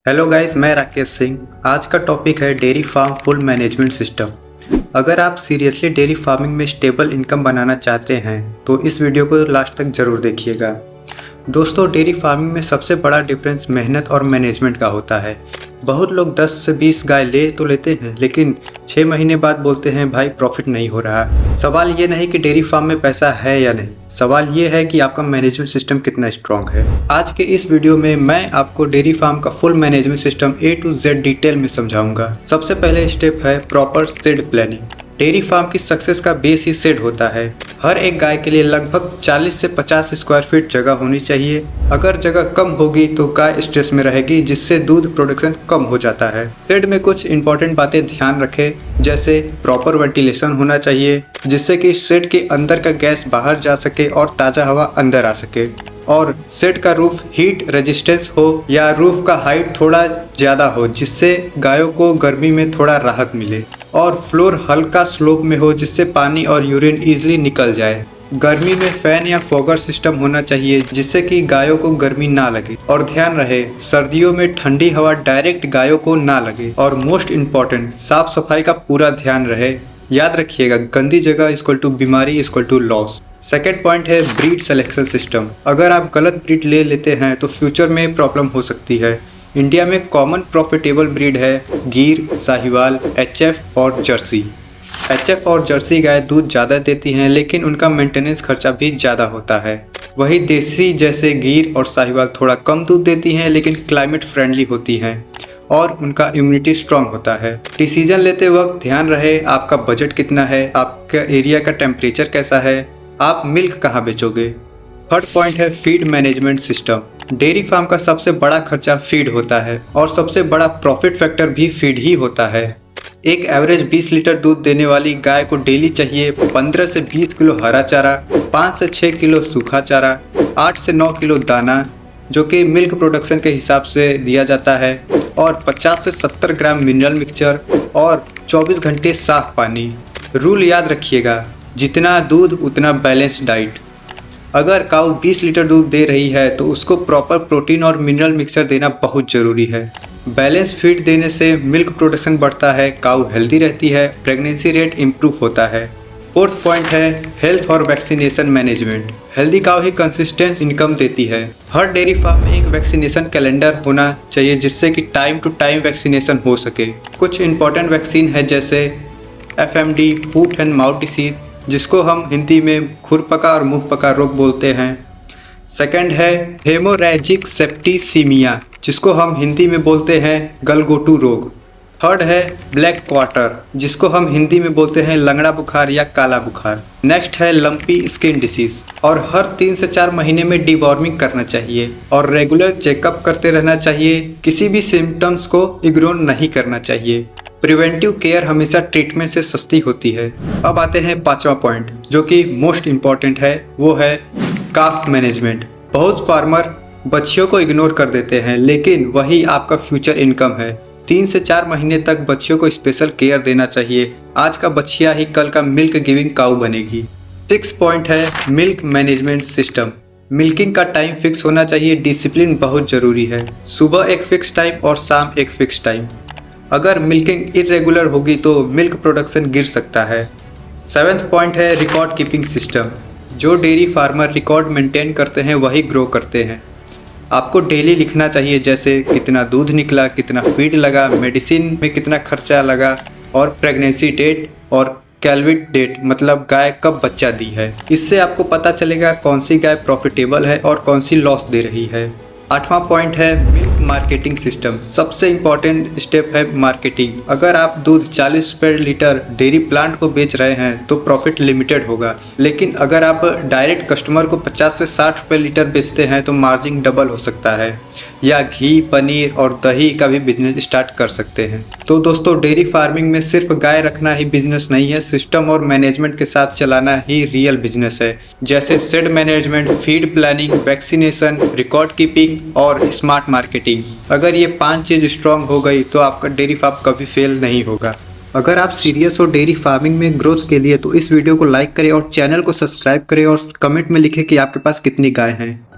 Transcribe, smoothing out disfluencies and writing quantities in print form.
Hello guys, मैं राकेश सिंह। आज का टॉपिक है dairy farm full management system. अगर आप सीरियसली डेयरी फार्मिंग में स्टेबल इनकम बनाना चाहते हैं तो इस वीडियो को लास्ट तक ज़रूर देखिएगा। दोस्तों, डेयरी फार्मिंग में सबसे बड़ा डिफरेंस मेहनत और मैनेजमेंट का होता है। बहुत लोग 10 से 20 गाय ले तो लेते हैं, लेकिन 6 महीने बाद बोलते हैं भाई प्रॉफिट नहीं हो रहा। सवाल ये नहीं कि डेयरी फार्म में पैसा है या नहीं, सवाल ये है कि आपका मैनेजमेंट सिस्टम कितना स्ट्रांग है। आज के इस वीडियो में मैं आपको डेयरी फार्म का full management system A to Z detail में समझाऊंगा। सबसे पहले स्टेप है proper shed planning. Dairy farm की सक्सेस का बेस ही शेड होता है। हर एक गाय के लिए लगभग 40 से 50 स्क्वायर फीट जगह होनी चाहिए। अगर जगह कम होगी तो गाय स्ट्रेस में रहेगी, जिससे दूध प्रोडक्शन कम हो जाता है। शेड में कुछ इंपॉर्टेंट बातें ध्यान रखें, जैसे प्रॉपर वेंटिलेशन होना चाहिए, जिससे कि शेड के अंदर का गैस बाहर जा सके और ताज़ा हवा अंदर आ सके। और शेड का रूफ हीट रेजिस्टेंस हो या रूफ का हाइट थोड़ा ज़्यादा हो, जिससे गायों को गर्मी में थोड़ा राहत मिले। और फ्लोर हल्का स्लोप में हो, जिससे पानी और यूरिन इजीली निकल जाए। गर्मी में फैन या फॉगर सिस्टम होना चाहिए, जिससे कि गायों को गर्मी ना लगे। और ध्यान रहे, सर्दियों में ठंडी हवा डायरेक्ट गायों को ना लगे। और मोस्ट इम्पॉर्टेंट, साफ सफाई का पूरा ध्यान रहे। याद रखिएगा, गंदी जगह इक्वल टू बीमारी equal to loss. Second point है ब्रीड सिलेक्शन सिस्टम। अगर आप गलत ब्रीड ले लेते हैं तो फ्यूचर में प्रॉब्लम हो सकती है। इंडिया में कॉमन प्रॉफिटेबल ब्रीड है गिर, साहिवाल, HF और जर्सी। HF और जर्सी गाय दूध ज़्यादा देती हैं, लेकिन उनका मेंटेनेंस खर्चा भी ज़्यादा होता है। वही देसी जैसे गिर और साहिवाल थोड़ा कम दूध देती हैं, लेकिन क्लाइमेट फ्रेंडली होती हैं और उनका इम्यूनिटी स्ट्रांग होता है। डिसीजन लेते वक्त ध्यान रहे आपका बजट कितना है, आपका एरिया का टेम्परेचर कैसा है, आप मिल्क कहाँ बेचोगे। थर्ड पॉइंट है feed management system. Dairy farm का सबसे बड़ा खर्चा फीड होता है और सबसे बड़ा प्रॉफिट फैक्टर भी फीड ही होता है। एक एवरेज 20 लीटर दूध देने वाली गाय को डेली चाहिए 15 से 20 किलो हरा चारा, 5 से 6 किलो सूखा चारा, 8 से 9 किलो दाना, जो कि मिल्क प्रोडक्शन के हिसाब से दिया जाता है, और 50 से 70 ग्राम मिनरल मिक्सचर और 24 घंटे साफ पानी। रूल याद रखिएगा, जितना दूध उतना बैलेंस डाइट। अगर काऊ 20 लीटर दूध दे रही है तो उसको प्रॉपर प्रोटीन और मिनरल मिक्सचर देना बहुत ज़रूरी है। बैलेंस फीड देने से मिल्क प्रोडक्शन बढ़ता है, काऊ हेल्दी रहती है, प्रेगनेंसी रेट इम्प्रूव होता है। फोर्थ पॉइंट है हेल्थ और वैक्सीनेशन मैनेजमेंट। हेल्दी काऊ ही कंसिस्टेंट इनकम देती है। हर डेयरी फार्म में एक वैक्सीनेशन कैलेंडर होना चाहिए, जिससे कि टाइम टू टाइम वैक्सीनेशन हो सके। कुछ इंपॉर्टेंट वैक्सीन है, जैसे FMD foot and mouth disease, जिसको हम हिंदी में खुरपका और मुंहपका रोग बोलते हैं। सेकंड है हेमोरेजिक सेप्टिसीमिया, जिसको हम हिंदी में बोलते हैं गलगोटू रोग। थर्ड है ब्लैक क्वार्टर, जिसको हम हिंदी में बोलते हैं लंगड़ा बुखार या काला बुखार। नेक्स्ट है लंपी स्किन डिसीज। और हर 3 से 4 महीने में डिवॉर्मिंग करना चाहिए और रेगुलर चेकअप करते रहना चाहिए। किसी भी सिम्टम्स को इग्नोर नहीं करना चाहिए। प्रिवेंटिव केयर हमेशा ट्रीटमेंट से सस्ती होती है। अब आते हैं 5वां पॉइंट, जो कि मोस्ट इम्पॉर्टेंट है, वो है काफ मैनेजमेंट। बहुत फार्मर बच्चियों को इग्नोर कर देते हैं, लेकिन वही आपका फ्यूचर इनकम है। 3 से 4 महीने तक बच्चियों को स्पेशल केयर देना चाहिए। आज का बच्चिया ही कल का मिल्क गिविंग काऊ बनेगी। 6 पॉइंट है मिल्क मैनेजमेंट सिस्टम। मिल्किंग का टाइम फिक्स होना चाहिए। डिसिप्लिन बहुत ज़रूरी है। सुबह एक फिक्स टाइम और शाम एक फिक्स टाइम। अगर मिल्किंग इरेगुलर होगी तो मिल्क प्रोडक्शन गिर सकता है। 7th पॉइंट है रिकॉर्ड कीपिंग सिस्टम। जो डेयरी फार्मर रिकॉर्ड मेंटेन करते हैं वही ग्रो करते हैं। आपको डेली लिखना चाहिए, जैसे कितना दूध निकला, कितना फीड लगा, मेडिसिन में कितना खर्चा लगा, और प्रेगनेंसी डेट और कैलविट डेट, मतलब गाय कब बच्चा दी है। इससे आपको पता चलेगा कौन सी गाय प्रॉफिटेबल है और कौन सी लॉस दे रही है। 8वां पॉइंट है मिल्क मार्केटिंग सिस्टम। सबसे इम्पॉर्टेंट स्टेप है मार्केटिंग। अगर आप दूध 40 रुपये लीटर डेयरी प्लांट को बेच रहे हैं तो प्रॉफिट लिमिटेड होगा, लेकिन अगर आप डायरेक्ट कस्टमर को 50 से 60 रुपये लीटर बेचते हैं तो मार्जिन डबल हो सकता है। या घी, पनीर और दही का भी बिजनेस स्टार्ट कर सकते हैं। तो दोस्तों, डेयरी फार्मिंग में सिर्फ गाय रखना ही बिजनेस नहीं है, सिस्टम और मैनेजमेंट के साथ चलाना ही रियल बिजनेस है। जैसे shed management, feed planning, vaccination, record keeping और स्मार्ट मार्केटिंग। अगर ये 5 चीज़ स्ट्रांग हो गई तो आपका डेयरी फार्म कभी फेल नहीं होगा। अगर आप सीरियस हो डेयरी फार्मिंग में ग्रोथ के लिए तो इस वीडियो को लाइक करें और चैनल को सब्सक्राइब करें और कमेंट में लिखें कि आपके पास कितनी गाय हैं।